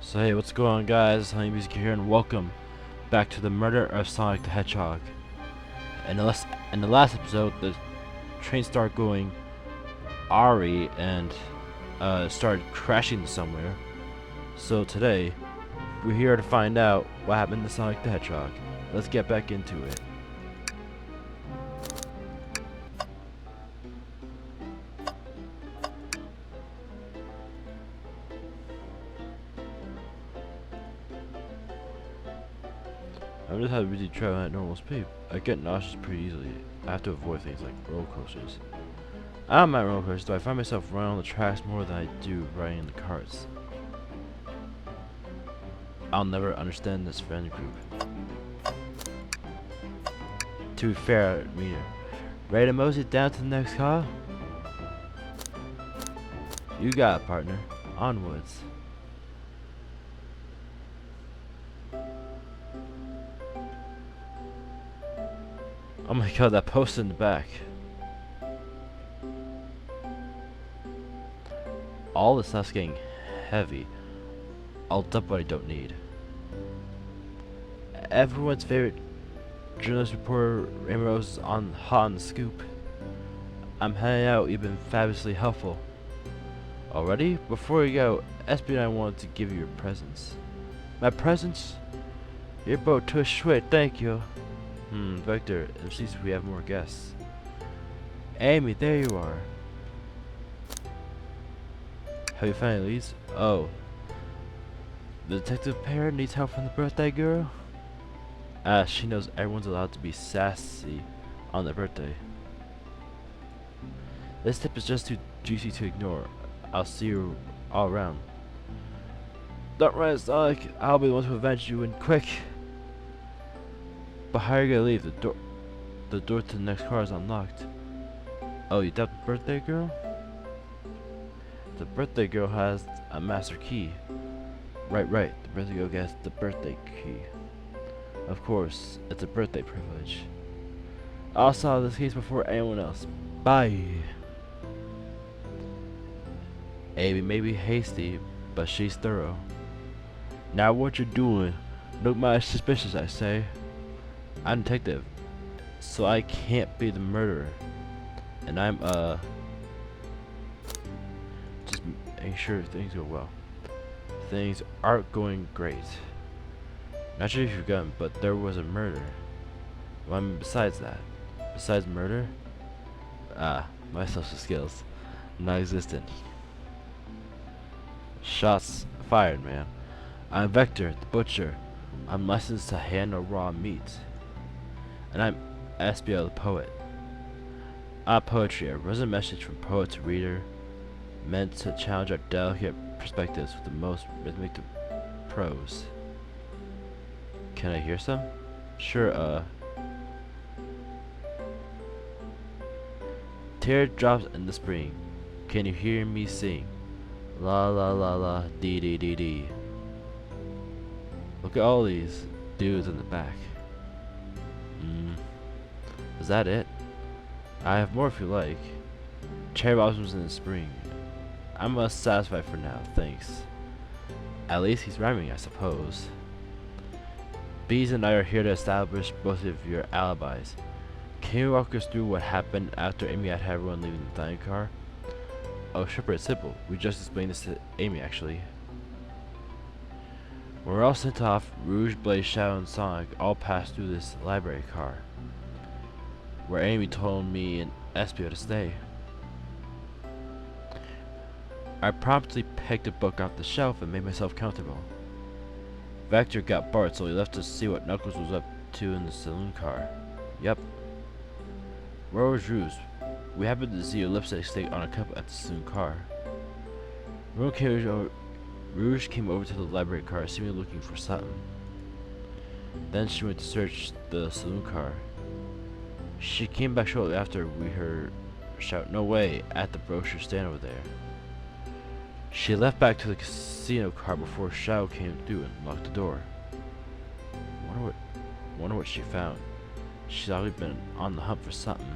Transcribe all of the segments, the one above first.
So hey, what's going on, guys? Honey Music here, and welcome back to the murder of Sonic the Hedgehog. In the last episode, the train started going awry and started crashing somewhere. So today, we're here to find out what happened to Sonic the Hedgehog. Let's get back into it. I'm just having busy traveling at normal speed. I get nauseous pretty easily. I have to avoid things like roller coasters. I'm at roller coasters, though I find myself running on the tracks more than I do riding in the carts. I'll never understand this friend group. To be fair, reader, ready to mosey down to the next car? You got it, partner. Onwards. Oh my god, that post in the back. All this stuff's getting heavy. I'll dump what I don't need. Everyone's favorite journalist reporter Ramos on hot on the scoop. I'm heading out. You've been fabulously helpful. Already? Before you go, Espio and I wanted to give you your presents. My presents? Your boat to a sweet, thank you. Vector, it seems we have more guests. Amy, there you are. Have you found any leads? Oh. The detective pair needs help from the birthday girl? She knows everyone's allowed to be sassy on their birthday. This tip is just too juicy to ignore. I'll see you all around. Don't run, Sonic. I'll be the one to avenge you, and quick. But how are you gonna leave? The door to the next car is unlocked. Oh, you doubt the birthday girl? The birthday girl has a master key. Right. The birthday girl gets the birthday key. Of course, it's a birthday privilege. I'll solve this case before anyone else. Bye. Amy may be hasty, but she's thorough. Now what you're doing? Look mighty suspicious, I say. I'm a detective, so I can't be the murderer. And I'm just making sure things go well. Things aren't going great. Not sure if you've forgotten, but there was a murder. Well, I mean, besides murder, my social skills, non-existent. Shots fired, man. I'm Vector, the butcher. I'm licensed to handle raw meat. And I'm Espio, the poet. Poetry, a risen message from poet to reader, meant to challenge our delicate perspectives with the most rhythmic prose. Can I hear some? Sure, Teardrops in the spring. Can you hear me sing? La la la la, dee dee dee dee. Look at all these dudes in the back. Is that it? I have more if you like. Cherry blossoms in the spring. I'm satisfied for now, thanks. At least he's rhyming, I suppose. Bees and I are here to establish both of your alibis. Can you walk us through what happened after Amy had everyone leaving the dining car? Oh, sure, it's simple. We just explained this to Amy, actually. When we're all sent off, Rouge, Blaze, Shadow, and Sonic all passed through this library car, where Amy told me and Espio to stay. I promptly picked a book off the shelf and made myself comfortable. Vector got bored, so he left to see what Knuckles was up to in the saloon car. Yep. Where was Rouge? We happened to see a lipstick stick on a cup at the saloon car. Rouge came over to the library car, seemingly looking for something. Then she went to search the saloon car. She came back shortly after we heard her shout, "No way!" at the brochure stand over there. She left back to the casino car before Shadow came through and locked the door. Wonder what she found. She's already been on the hunt for something.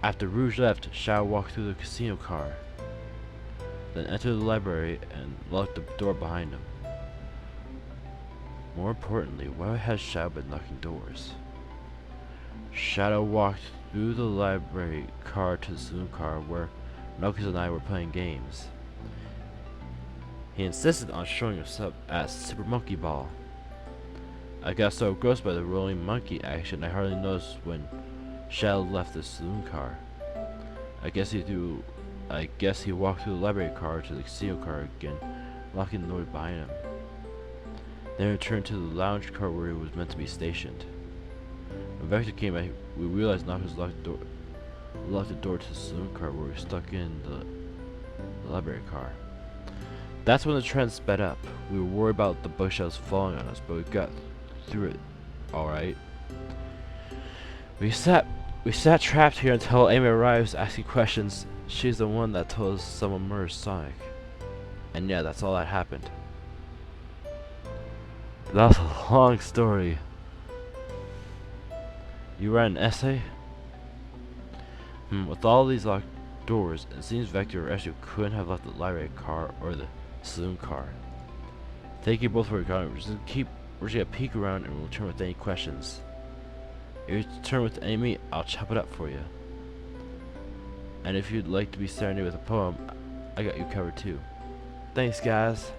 After Rouge left, Shadow walked through the casino car. then entered the library and locked the door behind him. More importantly, why has Shadow been knocking doors? Shadow walked through the library car to the saloon car where Knuckles and I were playing games. He insisted on showing himself as Super Monkey Ball. I got so engrossed by the rolling monkey action I hardly noticed when Shadow left the saloon car. I guess he walked through the library car to the casino car again, locking the door behind him. Then returned to the lounge car where he was meant to be stationed. When Vector came back, we realized Knuckles locked the door to the saloon car where we were stuck in the library car. That's when the trend sped up. We were worried about the bookshelves falling on us, but we got through it alright. We sat trapped here until Amy arrives asking questions. She's the one that told us someone murdered Sonic. And yeah, that's all that happened. That was a long story. You write an essay? With all these locked doors, it seems Vector or Espio couldn't have left the library car or the saloon car. Thank you both for your comment. We're just gonna peek around and we'll return with any questions. If you return with Amy, I'll chop it up for you. And if you'd like to be serenaded with a poem, I got you covered too. Thanks, guys.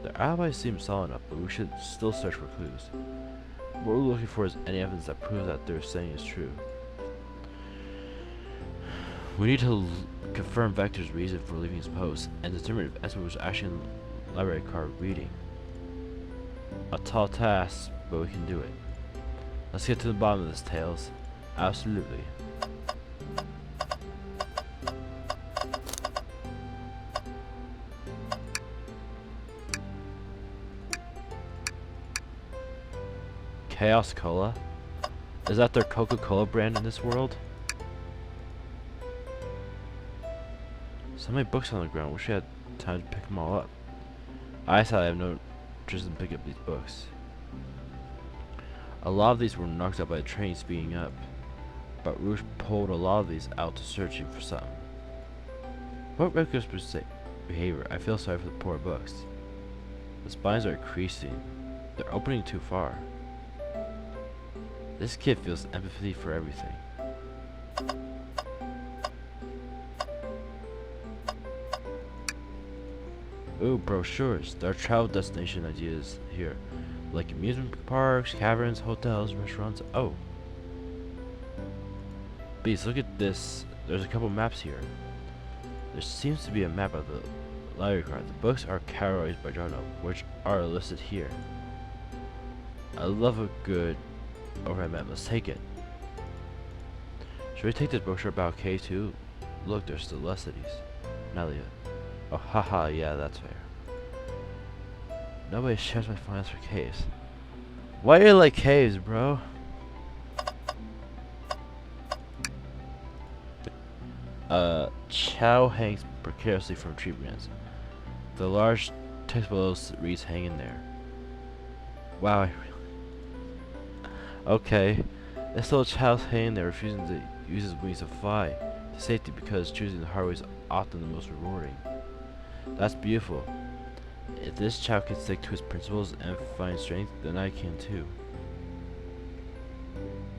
Their alibis seem solid enough, but we should still search for clues. What we're looking for is any evidence that proves that they're saying is true. We need to confirm Vector's reason for leaving his post and determine if Espio was actually in the library car reading. A tall task, but we can do it. Let's get to the bottom of this, Tails. Absolutely. Chaos Cola? Is that their Coca-Cola brand in this world? So many books on the ground. Wish I had time to pick them all up. I thought I have no interest in picking up these books. A lot of these were knocked out by the train speeding up, but Rouge pulled a lot of these out to searching for something. What reckless behavior? I feel sorry for the poor books. The spines are creasing. They're opening too far. This kid feels empathy for everything. Ooh, brochures. There are travel destination ideas here, like amusement parks, caverns, hotels, restaurants. Oh. Beast, look at this. There's a couple maps here. There seems to be a map of the library card. The books are categorized by genre, which are listed here. I love a good overhead map. Let's take it. Should we take this brochure about K2? Look, there's still less cities. Nelia. Oh, haha, yeah, that's fair. Nobody shares my finance for caves. Why do you like caves, bro? Chow hangs precariously from tree branches. The large text below reads hang in there. Wow. Okay. This little child's hanging there, refusing to use his wings to fly to safety because choosing the hard way is often the most rewarding. That's beautiful. If this child can stick to his principles and find strength, then I can too.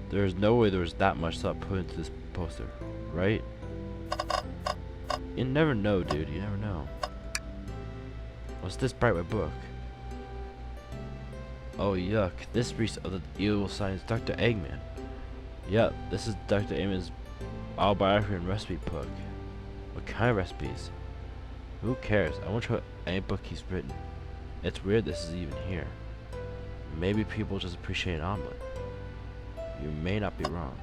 There is no way there was that much thought put into this poster, right? You never know, dude. You never know. What's this bright red book? Oh, yuck. This reads of the evil science Dr. Eggman. Yep, this is Dr. Eggman's autobiography and recipe book. What kind of recipes? Who cares? I won't try any book he's written. It's weird this is even here. Maybe people just appreciate an omelet. You may not be wrong.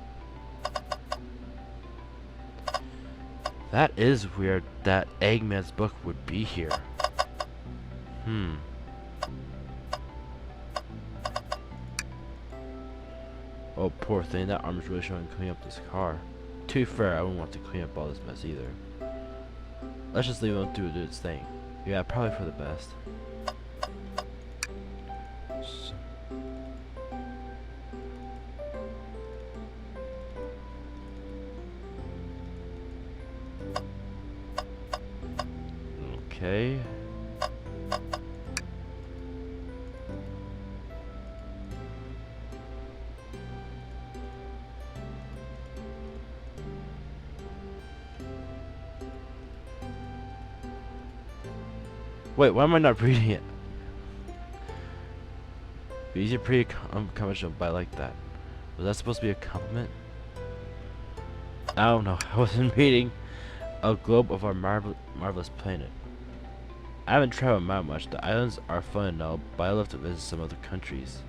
That is weird that Eggman's book would be here. Oh, poor thing. That armor's really showing clean up this car. To be fair, I wouldn't want to clean up all this mess either. Let's just leave him to do its thing. Yeah, probably for the best. Okay. Wait, why am I not reading it? Be easy, pretty unconventional, but I like that. Was that supposed to be a compliment? I don't know. I wasn't reading. A globe of our marvelous planet. I haven't traveled that much. The islands are fun and all, but I love to visit some other countries.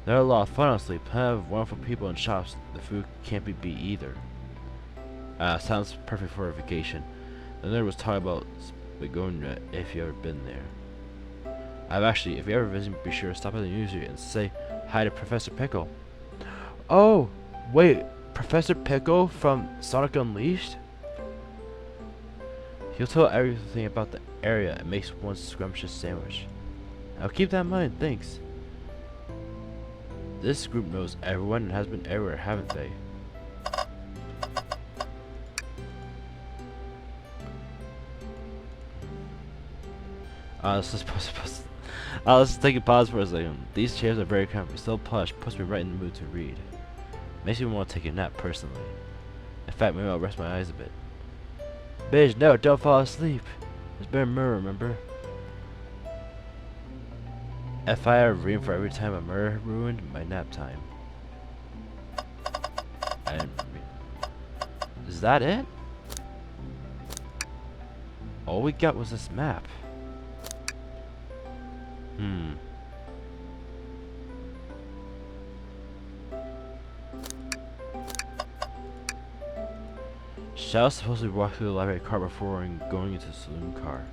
They're a lot of fun, honestly. Plenty of wonderful people and shops. The food can't be beat either. Sounds perfect for a vacation. The nerd was talking about going if you ever been there. I've actually, if you ever visit, be sure to stop at the museum and say hi to Professor Pickle. Oh, wait, Professor Pickle from Sonic Unleashed? He'll tell everything about the area and makes one scrumptious sandwich. I'll keep that in mind, thanks. This group knows everyone and has been everywhere, haven't they? Let's take a pause for a second. These chairs are very comfy, so plush, puts me right in the mood to read. Makes me want to take a nap personally. In fact, maybe I'll rest my eyes a bit. Bitch, no, don't fall asleep. There's been a murder, remember? If I had a reading for every time a murder ruined my nap time. Is that it? All we got was this map. Shao supposedly walked through the library car before going into the saloon car.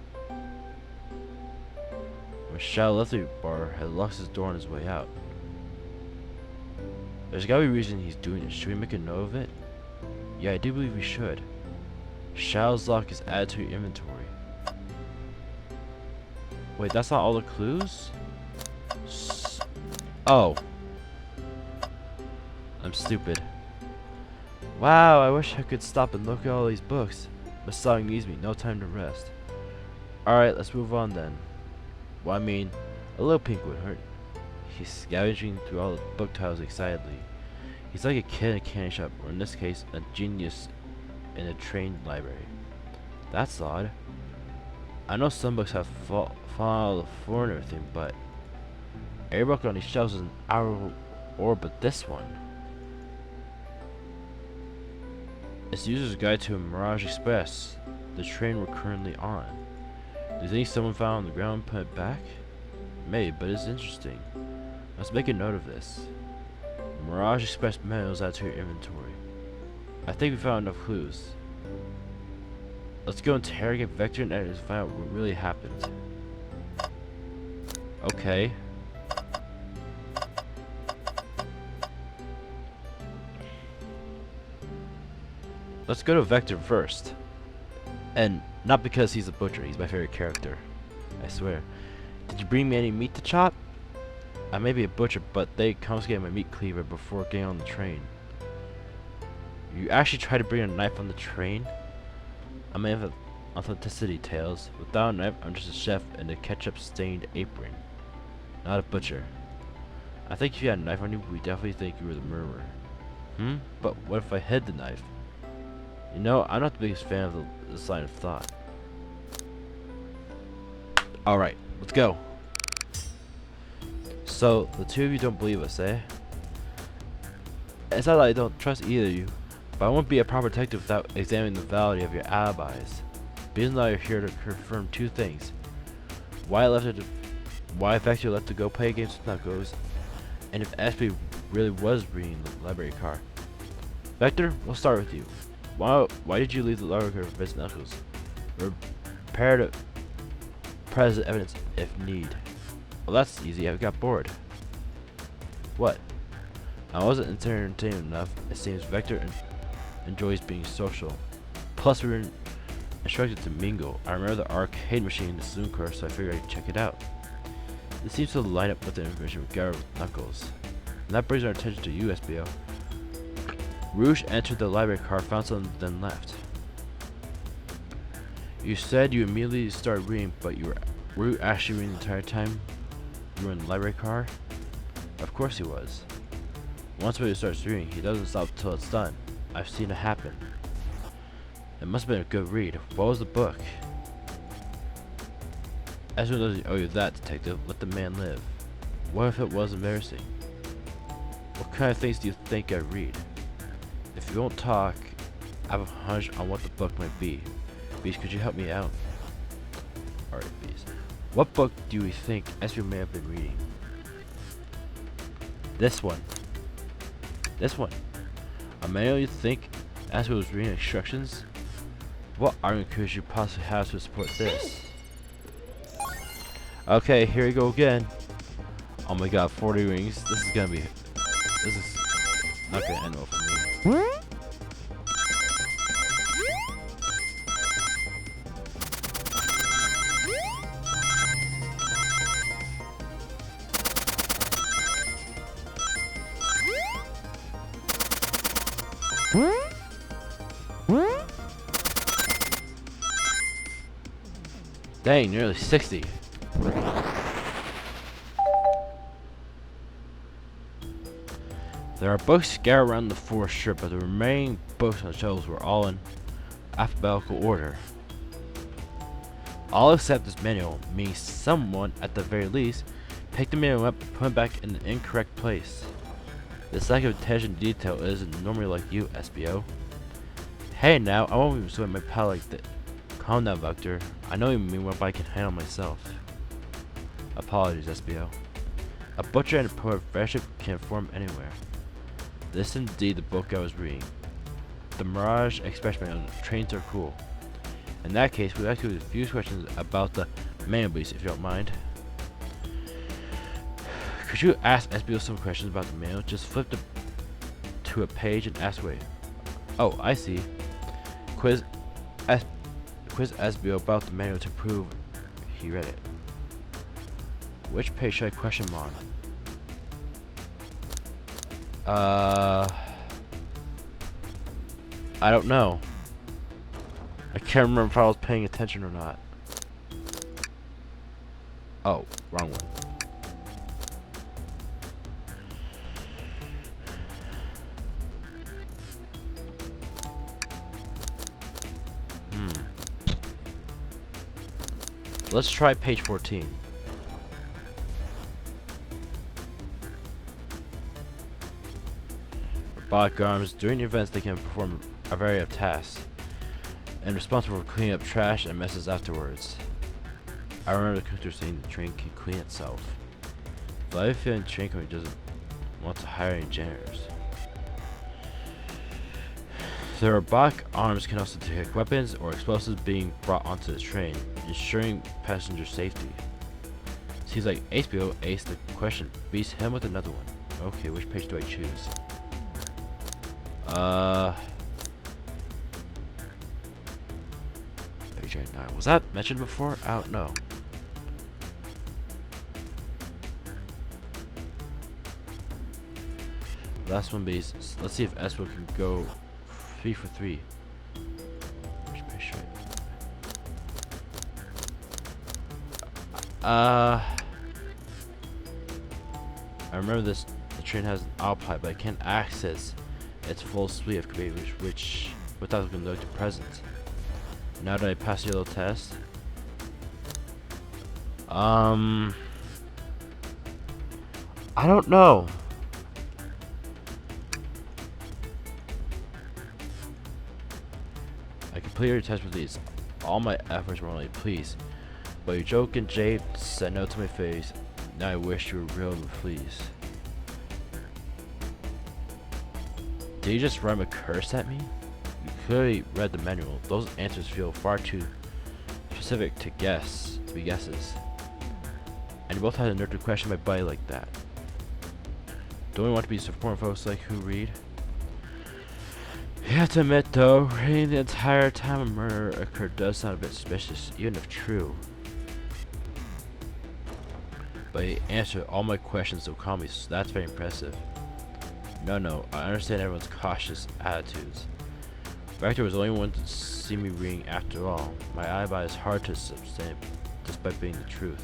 When Shao left the bar, had locked his door on his way out. There's gotta be a reason he's doing it. Should we make a note of it? Yeah, I do believe we should. Shao's lock is added to your inventory. Wait, that's not all the clues? Oh. I'm stupid. Wow, I wish I could stop and look at all these books. But song needs me, no time to rest. Alright, let's move on then. Well, I mean, a little pink would hurt. He's scavenging through all the book titles excitedly. He's like a kid in a candy shop, or in this case, a genius in a train library. That's odd. I know some books have fallen out of the floor and everything, but every book on these shelves is an hour or but this one. It's the user's guide to Mirage Express, the train we're currently on. Do you think someone found on the ground and put it back? Maybe, but it's interesting. Let's make a note of this. Mirage Express manuals added to your inventory. I think we found enough clues. Let's go interrogate Vector and Espio to find out what really happened. Okay. Let's go to Vector first. And not because he's a butcher, he's my favorite character. I swear. Did you bring me any meat to chop? I may be a butcher, but they confiscated my meat cleaver before getting on the train. You actually tried to bring a knife on the train? I may have authenticity tales. Without a knife, I'm just a chef in a ketchup-stained apron. Not a butcher. I think if you had a knife on you, we definitely think you were the murderer. But what if I hid the knife? You know, I'm not the biggest fan of this line of thought. Alright, let's go. So, the two of you don't believe us, eh? It's not that I don't trust either of you, but I won't be a proper detective without examining the validity of your alibis. Beans and I are here to confirm two things. Why Vector left to go play games with Knuckles, and if Espio really was reading the library car. Vector, we'll start with you. Why did you leave the library car for visit Knuckles? We're prepared to present evidence if need. Well, that's easy. I got bored. What? I wasn't entertaining enough. It seems Vector enjoys being social. Plus, we were instructed to mingle. I remember the arcade machine in the saloon car, so I figured I'd check it out. It seems to line up with the information we got with Knuckles. And that brings our attention to you, Espio. Rouge entered the library car, found something, then left. You said you immediately started reading, but were you actually reading the entire time you were in the library car? Of course he was. Once he starts reading, he doesn't stop till it's done. I've seen it happen. It must have been a good read. What was the book? Ezra doesn't owe you that, detective. Let the man live. What if it was embarrassing? What kind of things do you think I read? If you won't talk, I have a hunch on what the book might be. Beast, could you help me out? Alright, Beast. What book do you think Espio may have been reading? This one. This one. A manual you think Espio was reading instructions? What argument could you possibly have to support this? Okay, here we go again. Oh my god, 40 rings. This is not gonna end well for me. Dang, nearly 60. There are books scattered around the floor strip, but the remaining books on the shelves were all in alphabetical order. All except this manual, meaning someone, at the very least, picked the manual up and put it back in the incorrect place. This lack of attention to detail isn't normally like you, Espio. Hey now, I won't even sweat my pal like that. Calm down, Vector. I know you mean what I can handle myself. Apologies, Espio. A butcher and a poet friendship can form anywhere. This is indeed the book I was reading. The Mirage Express Manual. Trains are cool. In that case, we'd like to ask you a few questions about the manual, please, if you don't mind. Could you ask Espio some questions about the manual? Just flip to a page and ask away. Oh, I see. Quiz Espio about the manual to prove he read it. Which page should I question him on? I don't know. I can't remember if I was paying attention or not. Oh, wrong one. Let's try page 14. Robotic arms. During the events, they can perform a variety of tasks, and responsible for cleaning up trash and messes afterwards. I remember the character saying the train can clean itself, but I have a feeling the train company doesn't want to hire any janitors. The robotic arms can also detect weapons or explosives being brought onto the train, ensuring passenger safety. Seems like HBO aced the question, beats him with another one. Okay, which page do I choose? Page 89. Was that mentioned before? I don't know. Last one base. Let's see if Espio can go 3 for 3. Which page should I remember this. The train has an autopilot, but I can't access its full suite of capabilities, which without conducting presence. Now that I pass the yellow test, I don't know. I completed your test with these. All my efforts were only pleased, but your joke and Jade said no to my face. Now I wish you were real and pleased. Did you just rhyme a curse at me? You clearly read the manual. Those answers feel far too specific to be guesses. And you both had a nerve to question my buddy like that. Don't we want to be supporting folks like who read? You have to admit though, reading the entire time a murder occurred does sound a bit suspicious, even if true. But he answered all my questions so calmly, so that's very impressive. No, I understand everyone's cautious attitudes. Vector was the only one to see me reading after all. My eyeball is hard to sustain, despite being the truth.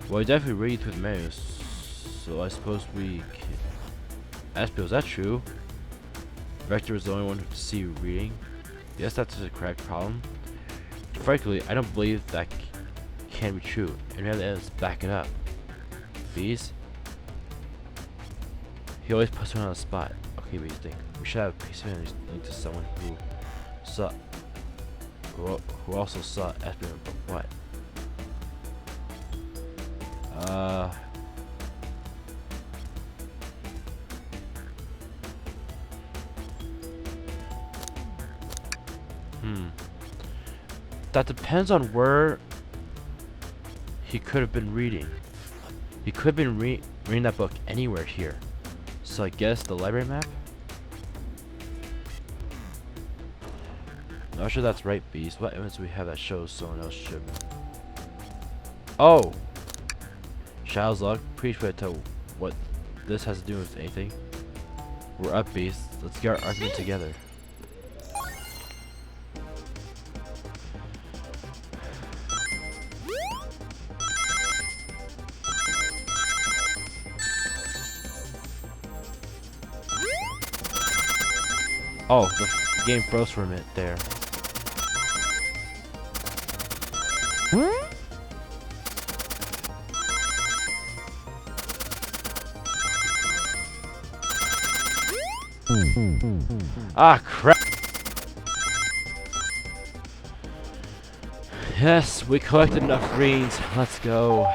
Well, I definitely read through the menus, so I suppose we can... Espio, is that true? Vector is the only one to see you reading? Yes, that's the correct problem. Frankly, I don't believe that can be true, and we have the evidence to back it up. Bees? He always puts me on the spot. Okay, what do you think? We should have a piece of evidence linked to someone who also saw Espio, but what? That depends on where he could have been reading. He could have been reading that book anywhere here. So I guess the library map? Not sure that's right, Beast. What evidence do we have that shows someone else should? Oh! Shadow's log? Pretty sure I tell what this has to do with anything. We're up, Beast. Let's get our argument together. Oh, the game froze for a minute there. Ah, crap. Yes, we collected enough greens. Let's go.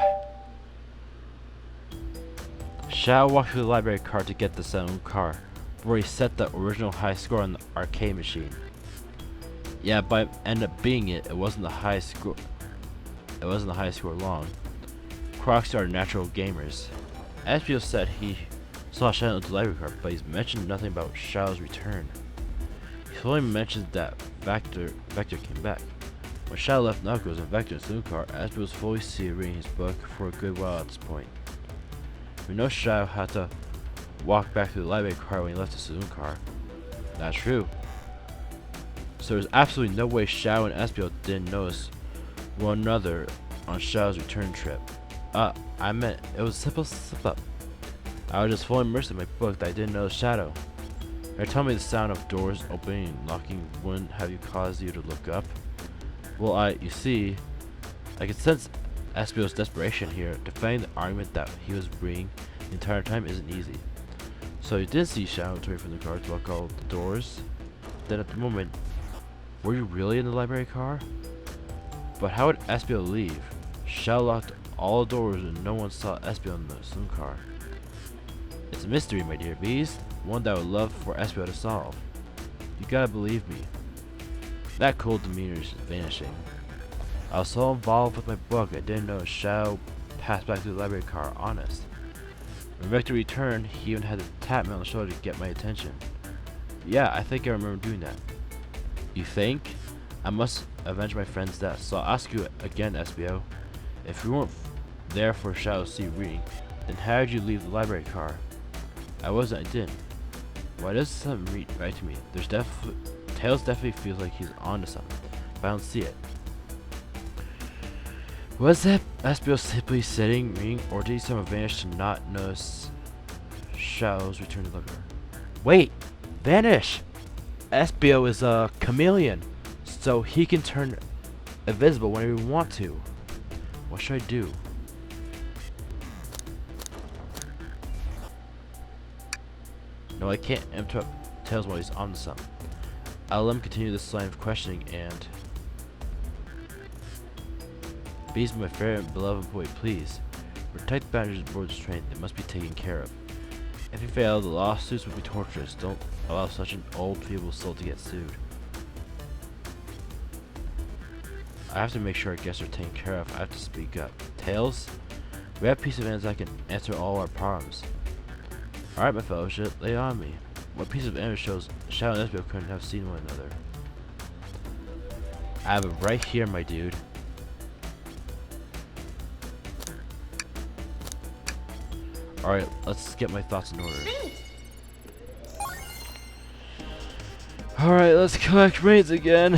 Shao walked through the library card to get the sound car, where he set the original high score on the arcade machine. Yeah, but ended up being it wasn't the high score. It wasn't the high score long. Crocs are natural gamers. Espio said he saw Shadow in the library card, but he's mentioned nothing about Shadow's return. He only mentions that Vector came back. When Shadow left Knuckles and Vector in the saloon car, Espio was fully seated reading his book for a good while at this point. We know Shadow had to walk back to the library car when he left the saloon car. Not true. So there's absolutely no way Shadow and Espio didn't notice one another on Shadow's return trip. I meant it was a simple slip up. I was just fully immersed in my book that I didn't notice Shadow. You're telling me the sound of doors opening and locking wouldn't have caused you to look up? Well, you see, I could sense Espio's desperation here. Defending the argument that he was bringing the entire time isn't easy. So you did see Shadow return from the car to lock all the doors. Then at the moment, were you really in the library car? But how would Espio leave? Shadow locked all the doors and no one saw Espio in the saloon car. It's a mystery, my dear Bees. One that I would love for Espio to solve. You gotta believe me. That cold demeanor is vanishing. I was so involved with my book I didn't know Shadow passed back to the library car honest. When Vector returned, he even had to tap me on the shoulder to get my attention. Yeah, I think I remember doing that. You think? I must avenge my friend's death, so I'll ask you again, Espio. If you weren't there for Shadow to see you reading, then how did you leave the library car? I wasn't, I didn't. Why does something read right to me? Tails definitely feels like he's onto something, but I don't see it. Was that Espio simply sitting, reading, or did he somehow vanish to not notice Shadow's return to the library? Wait! Vanish! Espio is a chameleon, so he can turn invisible whenever we want to. What should I do? No, I can't interrupt Tails while he's on to something. I'll let him continue this line of questioning and... Bees, my fair and beloved boy, please. Protect the boundaries aboard this train. They must be taken care of. If you fail, the lawsuits will be torturous. Don't allow such an old feeble soul to get sued. I have to make sure our guests are taken care of. I have to speak up. Tails? We have a piece of evidence that can answer all our problems. Alright, my fellowship, lay it on me. What piece of evidence shows Shadow and Espio couldn't have seen one another? I have it right here, my dude. Alright, let's get my thoughts in order. Alright, let's collect raids again.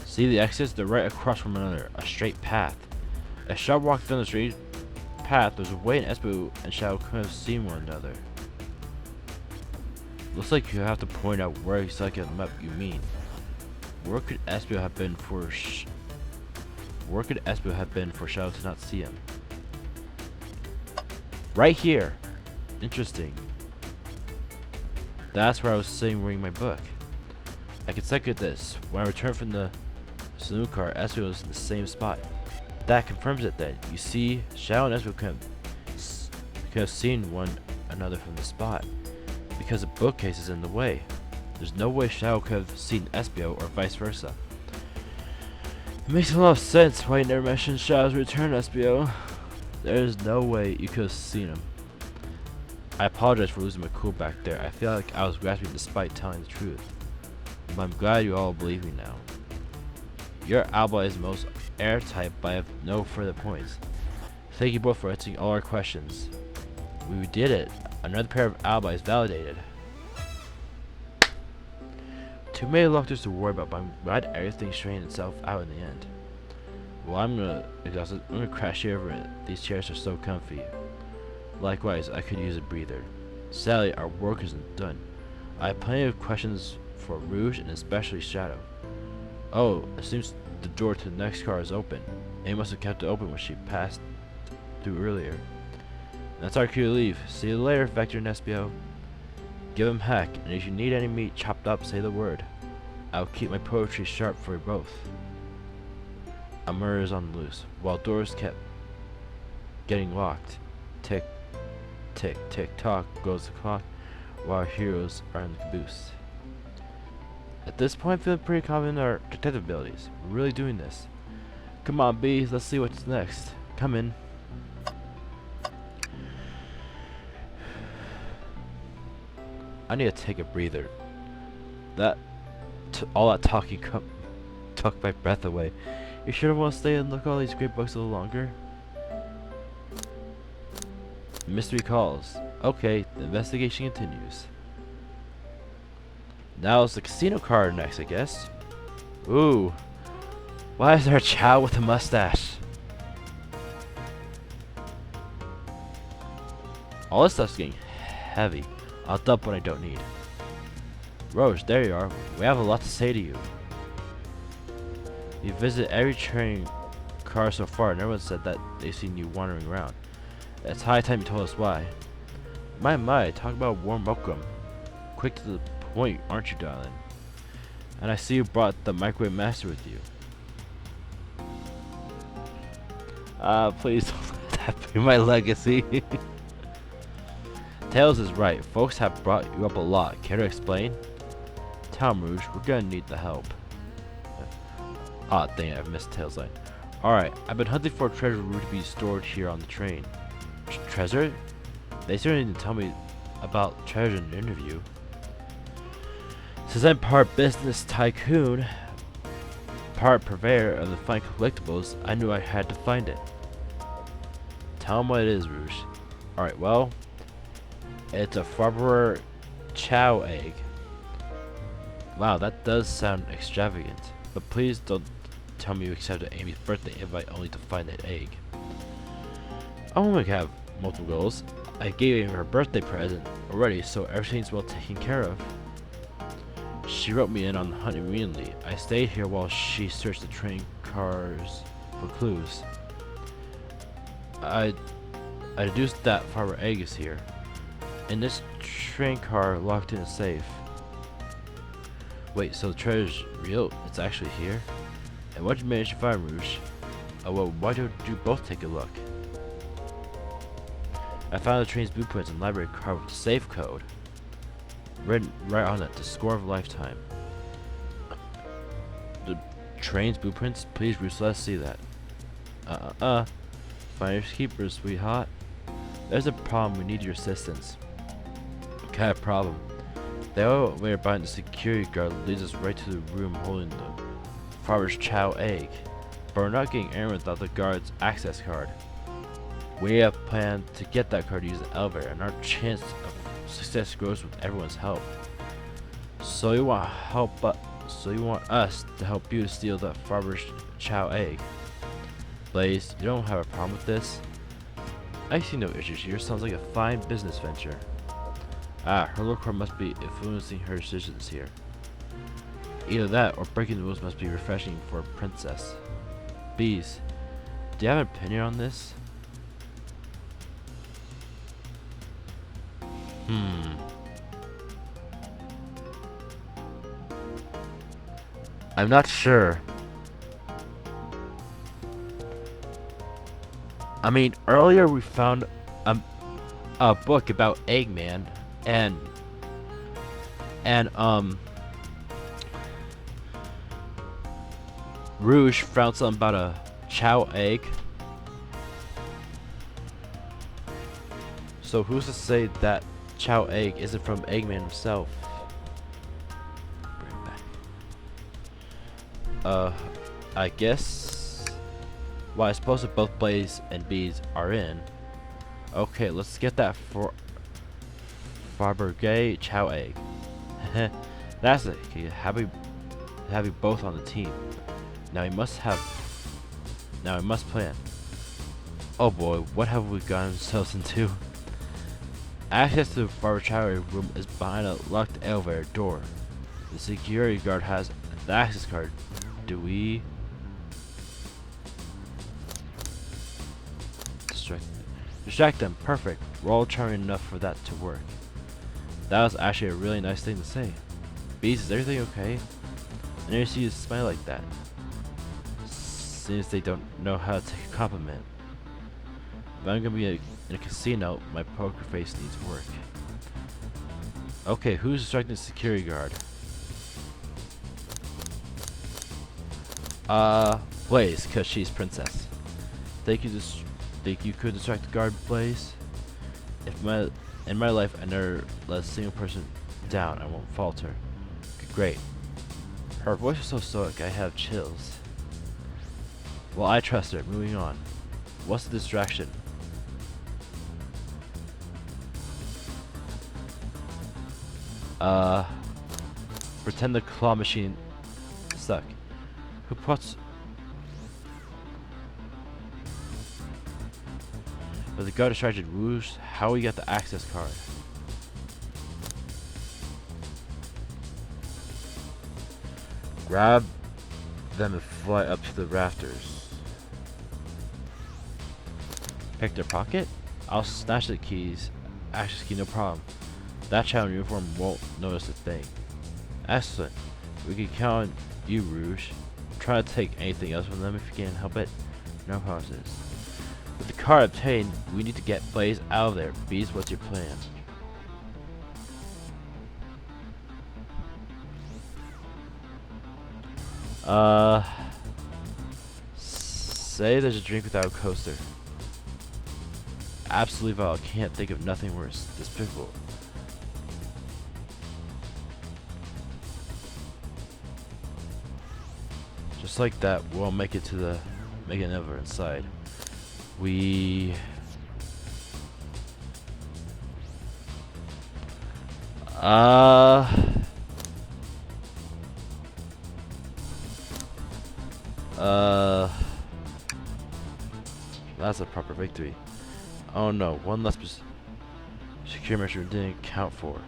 See the exits? They're right across from another, a straight path. As Shadow walked down the straight path, there's a way an Espio and Shadow could have seen one another. Looks like you have to point out where exactly on the map you mean. Where could Espio have been for Shadow to not see him? Right here. Interesting. That's where I was sitting reading my book. I can second this. When I returned from the saloon car, Espio was in the same spot. That confirms it then. You see, Shadow and Espio could have seen one another from the spot. Because the bookcase is in the way. There's no way Shadow could have seen Espio or vice versa. It makes a lot of sense why you never mentioned Shadow's return, Espio. There's no way you could have seen him. I apologize for losing my cool back there. I feel like I was grasping despite telling the truth. But I'm glad you all believe me now. Your alibi is most airtight, but I have no further points. Thank you both for answering all our questions. We did it. Another pair of alibis validated. Too many doctors to worry about, but I'm glad everything straightened itself out in the end. Well, I'm gonna crash here over it. These chairs are so comfy. Likewise, I could use a breather. Sadly, our work isn't done. I have plenty of questions for Rouge and especially Shadow. Oh, it seems the door to the next car is open. Amy must have kept it open when she passed through earlier. That's our cue to leave. See you later, Vector and Espio. Give him heck, and if you need any meat chopped up, say the word. I'll keep my poetry sharp for you both. A murder is on the loose, while doors kept getting locked. Tick, tick, tick, tock goes the clock, while our heroes are in the caboose. At this point, I'm feeling pretty confident in our detective abilities. We're really doing this. Come on, B, let's see what's next. Come in. I need to take a breather. All that talking took my breath away. You sure want to stay and look at all these great books a little longer? Mystery calls. Okay, the investigation continues. Now it's the casino card next, I guess. Ooh. Why is there a child with a mustache? All this stuff's getting heavy. I'll dump what I don't need. Rouge, there you are. We have a lot to say to you. You visit every train car so far, and everyone said that they've seen you wandering around. It's high time you told us why. My, talk about a warm welcome. Quick to the point, aren't you, darling? And I see you brought the microwave master with you. Please don't let that be my legacy. Tails is right. Folks have brought you up a lot. Care to explain? Tom Rouge, we're gonna need the help. Ah, dang it, I've missed Tails' line. Alright, I've been hunting for a treasure room to be stored here on the train. Treasure? They certainly didn't tell me about treasure in the interview. Since I'm part business tycoon, part purveyor of the fine collectibles, I knew I had to find it. Tell him what it is, Rouge. Alright, well, it's a Farberer Chow egg. Wow, that does sound extravagant. But please don't tell me you accepted Amy's birthday invite only to find that egg. I won't have multiple goals. I gave Amy her birthday present already, so everything's well taken care of. She wrote me in on the hunt immediately. I stayed here while she searched the train cars for clues. I deduced that Farber egg is here. In this train car locked in a safe. Wait, so the treasure's real? It's actually here? And what did you manage to find, Rouge? Oh, well, why don't you both take a look? I found the train's blueprints in the library card with the safe code written right on it, the score of a lifetime. The train's blueprints? Please, Bruce, let's see that. Finders keepers, sweetheart. There's a problem, we need your assistance. What kind of problem? The elevator behind the security guard leads us right to the room holding the farmer's chow egg. But we're not getting anywhere without the guard's access card. We have planned to get that card to use the elevator, and our chance of success grows with everyone's help. So you want us to help you steal the farmer's chow egg. Blaze, you don't have a problem with this? I see no issues here. Sounds like a fine business venture. Ah, her little core must be influencing her decisions here. Either that, or breaking the rules must be refreshing for a princess. Bees, do you have an opinion on this? I'm not sure. I mean, earlier we found a book about Eggman, and Rouge found something about a chow egg. So who's to say that chow egg isn't from Eggman himself? Bring it back. I guess. Well, I suppose if both Blaze and Bees are in. Okay, let's get that for Fabergé chow egg. That's it. Okay, have you both on the team. Now we must plan. Oh boy, what have we gotten ourselves into? Access to the Fabergé chow egg room is behind a locked elevator door. The security guard has the access card. Do we distract them? Perfect. We're all charming enough for that to work. That was actually a really nice thing to say. Bees, is everything okay? I never see you smile like that. Seems they don't know how to take a compliment. If I'm gonna be in a casino, my poker face needs work. Okay, who's distracting the security guard? Blaze, cause she's princess. Think you could distract the guard, Blaze? In my life, I never let a single person down. I won't falter. Great. Her voice is so stoic, I have chills. Well, I trust her. Moving on. What's the distraction? Pretend the claw machine stuck. Who puts... But the guard distracted Rouge. How we got the access card? Grab them and fly up to the rafters. Pick their pocket? I'll snatch the keys. Access key, no problem. That child in uniform won't notice a thing. Excellent. We can count on you, Rouge. Try to take anything else from them if you can't help it. No pauses. With the card obtained, we need to get Blaze out of there. Bees, what's your plan? Say there's a drink without a coaster. Absolutely vile. Can't think of nothing worse. Despicable. Just like that, we'll make it over inside. We that's a proper victory. Oh no, one less secure measure didn't count for.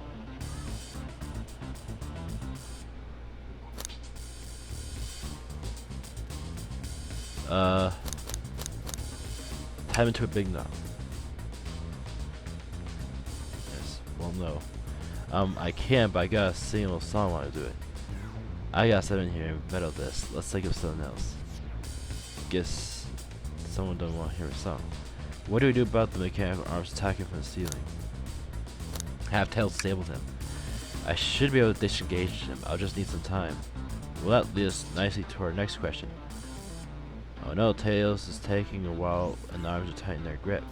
Time into a big knot. Yes, well no. I can, but I gotta sing a little song while I do it. I got 7 here in the middle of this. Let's think of something else. Guess someone doesn't want to hear a song. What do we do about the mechanical arms attacking from the ceiling? Have Tails disable them. I should be able to disengage them. I'll just need some time. Will that lead us nicely to our next question? Oh no, Tails is taking a while and the arms are tightening their grip.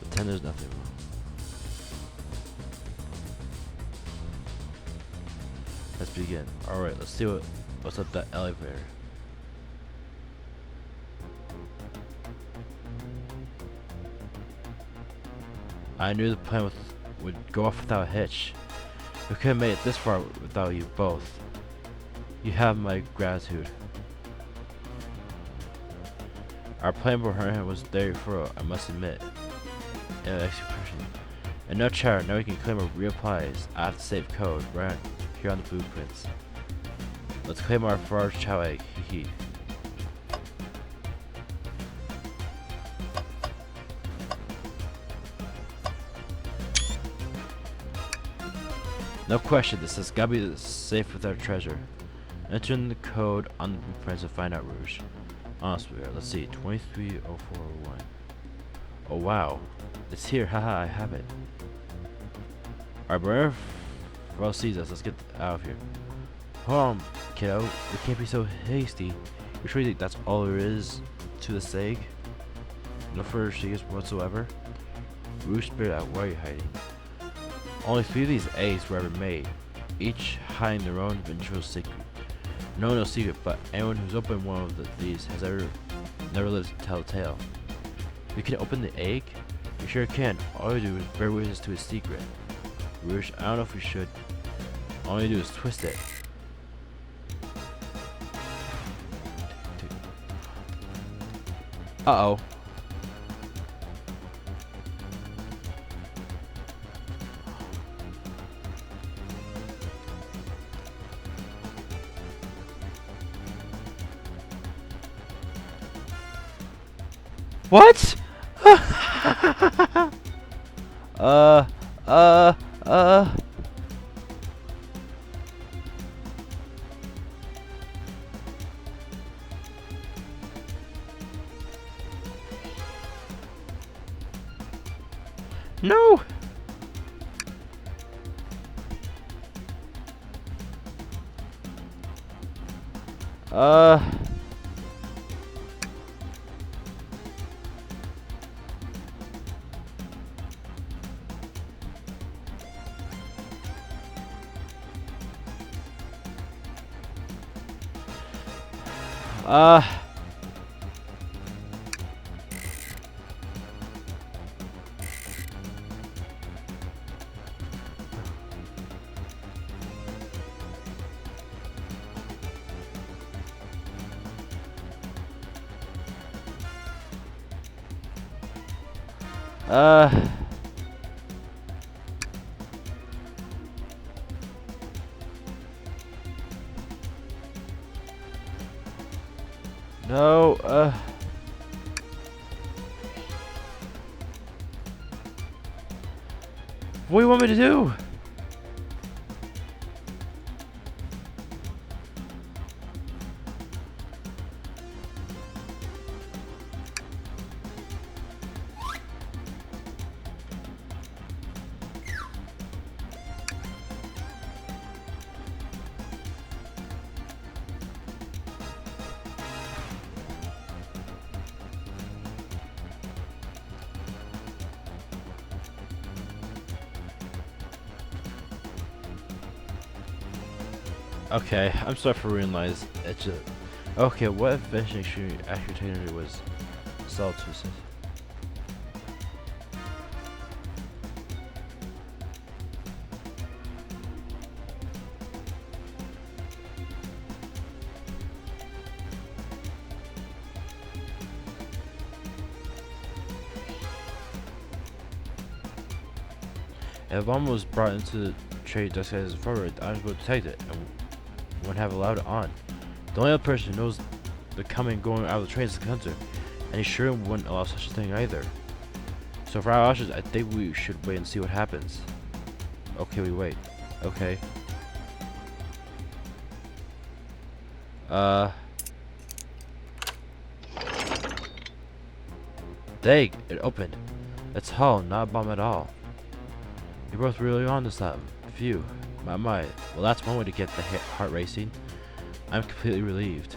Pretend there's nothing wrong. Let's begin. Alright, let's see what's up that elevator. I knew the plan would go off without a hitch. We couldn't make it this far without you both. You have my gratitude. Our plan beforehand was very thorough, I must admit. Execution. And no chatter, now we can claim our reapplies. I have to save code right here on the blueprints. Let's claim our forage chow egg, hee. No question, this has gotta be the safe with our treasure. Enter in the code on the blueprints to find out Rouge. Honestly, let's see, 230401. Oh wow, it's here, haha, I have it. Alright, wherever Rose sees us, let's get out of here. Hold on, kiddo, we can't be so hasty. You sure you think that's all there is to this egg? No further secrets whatsoever? Rouge Spirit out, where are you hiding? Only 3 of these eggs were ever made, each hiding their own eventual secret. No secret, but anyone who's opened one of these has never lived to tell the tale. We can open the egg? We sure can. All we do is bear witness to its secret. Rouge, I don't know if we should. All we do is twist it. Uh-oh. What? No! No, what do you want me to do? Okay, I'm sorry for realizing it's just okay. What if eventually actually was solid twisted? If a bomb was brought into the trade desk as forward, I was going to detect it and wouldn't have allowed it on. The only other person who knows the coming and going out of the train is the hunter, and he sure wouldn't allow such a thing either. So for our options, I think we should wait and see what happens. Okay, we wait. Okay. Dang, it opened. It's hollow, not a bomb at all. You're both really on to something. Phew. My. Well, that's one way to get the heart racing. I'm completely relieved.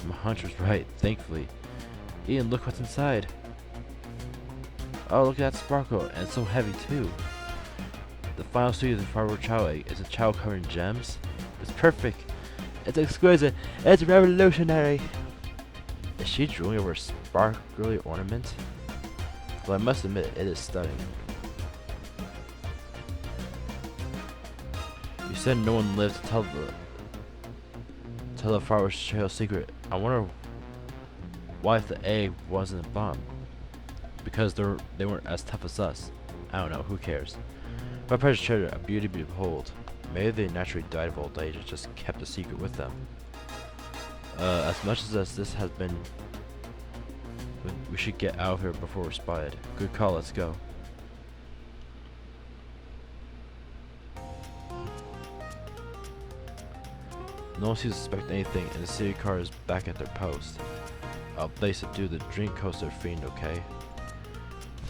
My hunch was right, thankfully. Ian, look what's inside. Oh, look at that sparkle, and it's so heavy too. The final stage of the Farmer Chow egg is a chow covered in gems. It's perfect. It's exquisite. It's revolutionary. Is she drooling over a sparkly ornament? Well, I must admit, it is stunning. You said no one lived to tell the Farmer's Trail secret. I wonder why if the egg wasn't a bomb. Because they weren't as tough as us. I don't know, who cares? My precious treasure, a beauty to behold. Maybe they naturally died of old age and just kept a secret with them. As much as this has been, we should get out of here before we're spotted. Good call, let's go. No one seems to suspect anything, and the city car is back at their post. I'll place it through the drink coaster fiend, okay?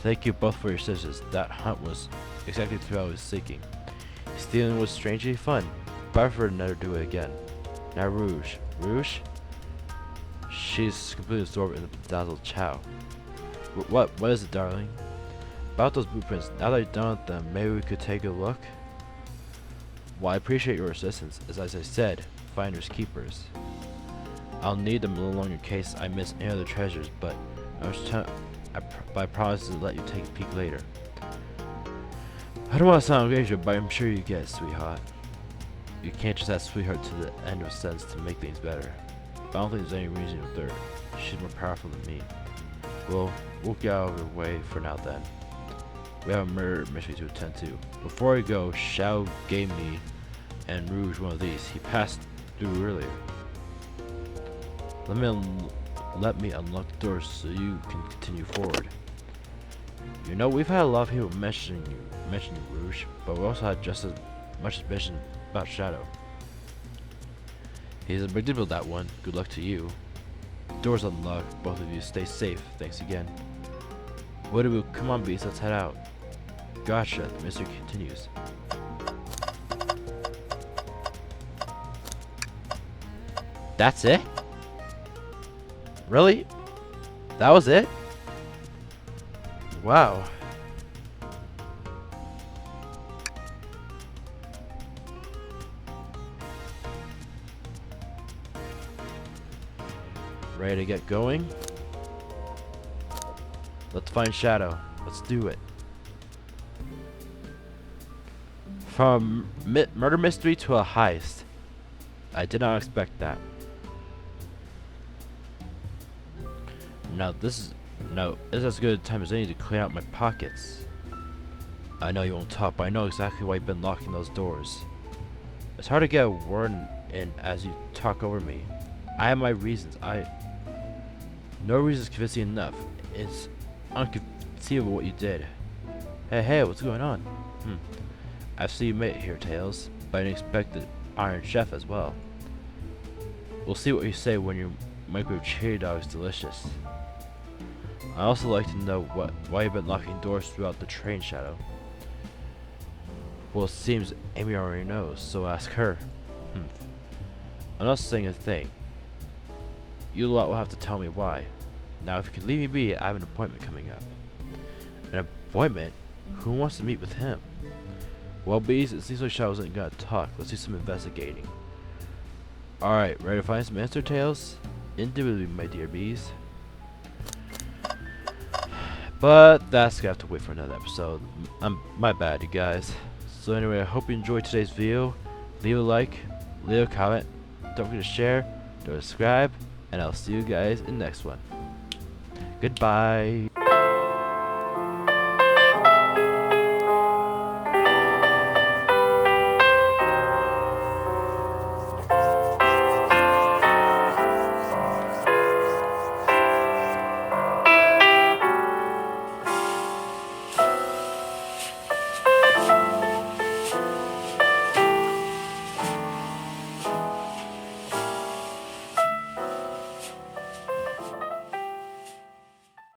Thank you both for your assistance. That hunt was exactly what I was seeking. Stealing was strangely fun, but I prefer to never do it again. Now Rouge. Rouge? She's completely absorbed in the bedazzled chow. What is it, darling? About those blueprints, now that you're done with them, maybe we could take a look? Well, I appreciate your assistance. As I said, finders keepers. I'll need them a little longer in case I miss any other treasures, but I promise to let you take a peek later. I don't want to sound gracious, but I'm sure you get it, sweetheart. You can't just add sweetheart to the end of a sentence to make things better. But I don't think there's any reason with her. She's more powerful than me. Well, we'll get out of her way for now then. We have a murder mystery to attend to. Before I go, Xiao gave me and Rouge one of these. He passed through earlier. Let me unlock the doors so you can continue forward. You know, we've had a lot of people mentioning Rouge, but we also had just as much suspicion about Shadow. He's unpredictable, that one. Good luck to you. Doors unlocked. Both of you stay safe. Thanks again. What do we? Come on, beast. Let's head out. Gotcha. The mystery continues. That's it? Really? That was it? Wow. Ready to get going? Let's find Shadow. Let's do it. From murder mystery to a heist. I did not expect that. This is as good a time as any to clean out my pockets. I know you won't talk, but I know exactly why you've been locking those doors. It's hard to get a word in as you talk over me. I have my reasons. No reason is convincing enough. It's unconceivable what you did. Hey, what's going on? I see you made it here, Tails, but I didn't expect the Iron Chef as well. We'll see what you say when your microwave cherry dog is delicious. I also like to know why you've been locking doors throughout the train, Shadow. Well, it seems Amy already knows, so ask her. I'm not saying a thing. You lot will have to tell me why. Now, if you can leave me be, I have an appointment coming up. An appointment? Who wants to meet with him? Well, bees, it seems like Shadow isn't gonna talk. Let's do some investigating. Alright, ready to find some answer, Tails? Indubitably, my dear bees. But that's gonna have to wait for another episode. My bad, you guys. So anyway, I hope you enjoyed today's video. Leave a like, leave a comment, don't forget to share, don't subscribe, and I'll see you guys in the next one. Goodbye.